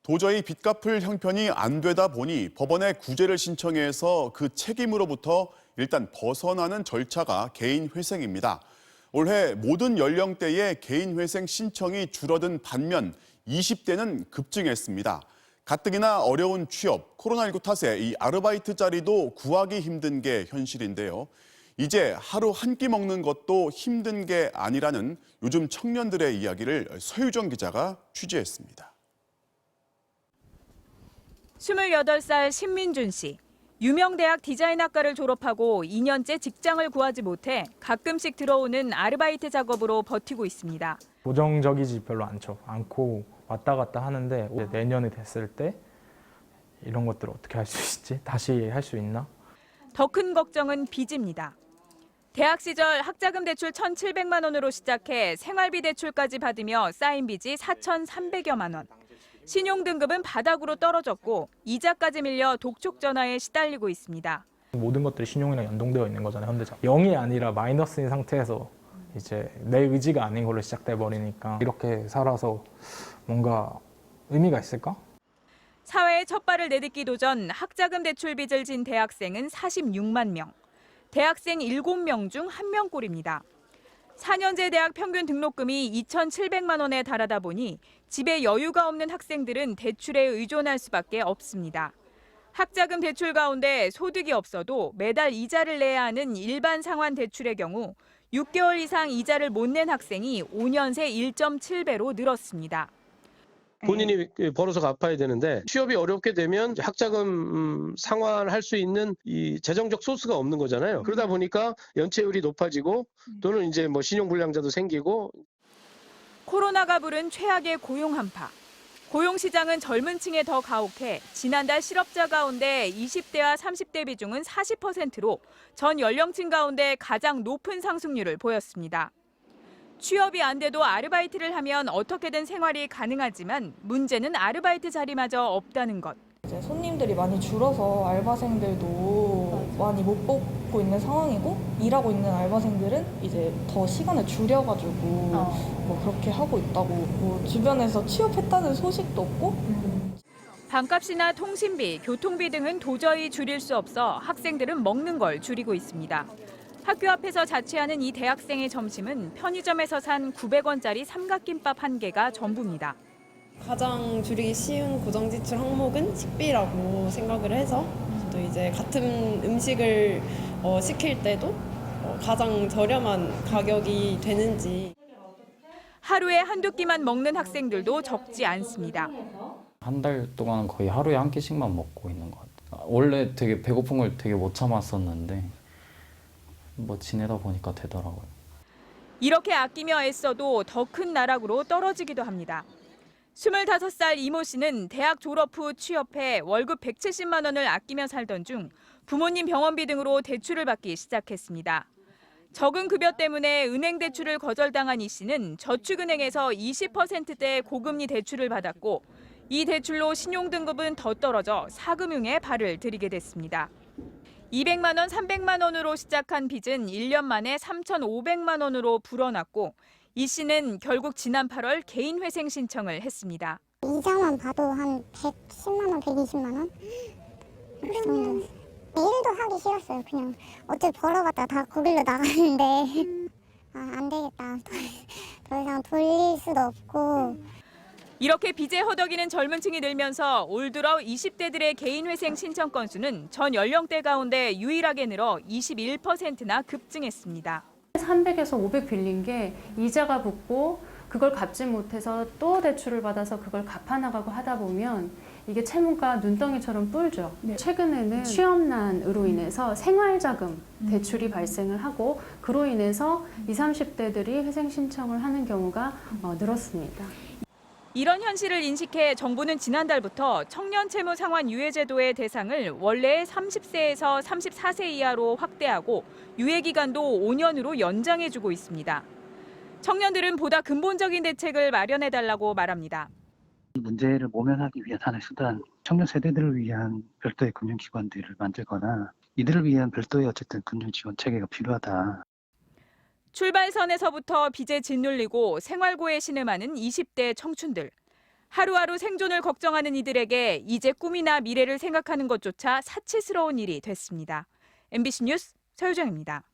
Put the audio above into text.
도저히 빚 갚을 형편이 안 되다 보니 법원에 구제를 신청해서 그 책임으로부터 일단 벗어나는 절차가 개인회생입니다. 올해 모든 연령대의 개인회생 신청이 줄어든 반면 20대는 급증했습니다. 가뜩이나 어려운 취업, 코로나19 탓에 이 아르바이트 자리도 구하기 힘든 게 현실인데요. 이제 하루 한 끼 먹는 것도 힘든 게 아니라는 요즘 청년들의 이야기를 서유정 기자가 취재했습니다. 28살 신민준 씨. 유명 대학 디자인학과를 졸업하고 2년째 직장을 구하지 못해 가끔씩 들어오는 아르바이트 작업으로 버티고 있습니다. 고정적이지 별로 않고 왔다 갔다 하는데 내년이 됐을 때 이런 것들을 어떻게 할 수 있지? 다시 할 수 있나? 더 큰 걱정은 빚입니다. 대학 시절 학자금 대출 1,700만 원으로 시작해 생활비 대출까지 받으며 쌓인 빚이 4,300여만 원. 신용등급은 바닥으로 떨어졌고 이자까지 밀려 독촉 전화에 시달리고 있습니다. 모든 것들이 신용이랑 연동되어 있는 거잖아요, 현대적. 0이 아니라 마이너스인 상태에서 이제 내 의지가 아닌 걸로 시작돼 버리니까 이렇게 살아서 뭔가 의미가 있을까? 사회의 첫 발을 내딛기도 전 학자금 대출 빚을 진 대학생은 46만 명. 대학생 7명 중 1명꼴입니다. 4년제 대학 평균 등록금이 2,700만 원에 달하다 보니 집에 여유가 없는 학생들은 대출에 의존할 수밖에 없습니다. 학자금 대출 가운데 소득이 없어도 매달 이자를 내야 하는 일반 상환 대출의 경우 6개월 이상 이자를 못 낸 학생이 5년 새 1.7배로 늘었습니다. 본인이 벌어서 갚아야 되는데 취업이 어렵게 되면 학자금 상환할 수 있는 이 재정적 소스가 없는 거잖아요. 그러다 보니까 연체율이 높아지고 또는 이제 뭐 신용불량자도 생기고. 코로나가 부른 최악의 고용 한파. 고용 시장은 젊은 층에 더 가혹해 지난달 실업자 가운데 20대와 30대 비중은 40%로 전 연령층 가운데 가장 높은 상승률을 보였습니다. 취업이 안 돼도 아르바이트를 하면 어떻게든 생활이 가능하지만 문제는 아르바이트 자리마저 없다는 것. 이제 손님들이 많이 줄어서 알바생들도 많이 못 뽑고 있는 상황이고 일하고 있는 알바생들은 이제 더 시간을 줄여가지고 뭐 그렇게 하고 있다고 뭐 주변에서 취업했다는 소식도 없고. 방값이나 통신비, 교통비 등은 도저히 줄일 수 없어 학생들은 먹는 걸 줄이고 있습니다. 학교 앞에서 자취하는 이 대학생의 점심은 편의점에서 산 900원짜리 삼각김밥 한 개가 전부입니다. 가장 줄이기 쉬운 고정지출 항목은 식비라고 생각을 해서 또 이제 같은 음식을 시킬 때도 가장 저렴한 가격이 되는지. 하루에 한두 끼만 먹는 학생들도 적지 않습니다. 한 달 동안 거의 하루에 한 끼씩만 먹고 있는 것 같아요. 원래 되게 배고픈 걸 되게 못 참았었는데 뭐 지내다 보니까 되더라고요. 이렇게 아끼며 애써도 더 큰 나락으로 떨어지기도 합니다. 25살 이모 씨는 대학 졸업 후 취업해 월급 170만 원을 아끼며 살던 중 부모님 병원비 등으로 대출을 받기 시작했습니다. 적은 급여 때문에 은행 대출을 거절당한 이 씨는 저축은행에서 20%대 고금리 대출을 받았고 이 대출로 신용등급은 더 떨어져 사금융에 발을 들이게 됐습니다. 200만 원, 300만 원으로 시작한 빚은 1년 만에 3,500만 원으로 불어났고 이 씨는 결국 지난 8월 개인회생 신청을 했습니다. 이자만 봐도 한 110만 원, 120만 원? 그 정도. 일도 하기 싫었어요. 그냥 어차피 벌어봤자 다 거길로 나가는데 안 되겠다. 더 이상 돌릴 수도 없고. 이렇게 빚에 허덕이는 젊은 층이 늘면서 올 들어 20대들의 개인회생 신청 건수는 전 연령대 가운데 유일하게 늘어 21%나 급증했습니다. 300에서 500 빌린 게 이자가 붙고 그걸 갚지 못해서 또 대출을 받아서 그걸 갚아나가고 하다 보면 이게 채무가 눈덩이처럼 불죠. 최근에는 취업난으로 인해서 생활자금 대출이 발생을 하고 그로 인해서 20, 30대들이 회생 신청을 하는 경우가 늘었습니다. 이런 현실을 인식해 정부는 지난달부터 청년 채무 상환 유예 제도의 대상을 원래의 30세에서 34세 이하로 확대하고 유예 기간도 5년으로 연장해주고 있습니다. 청년들은 보다 근본적인 대책을 마련해달라고 말합니다. 문제를 모면하기 위한 하나의 수단, 청년 세대들을 위한 별도의 금융기관들을 만들거나 이들을 위한 별도의 어쨌든 금융지원 체계가 필요하다. 출발선에서부터 빚에 짓눌리고 생활고에 신음하는 20대 청춘들. 하루하루 생존을 걱정하는 이들에게 이제 꿈이나 미래를 생각하는 것조차 사치스러운 일이 됐습니다. MBC 뉴스 서유정입니다.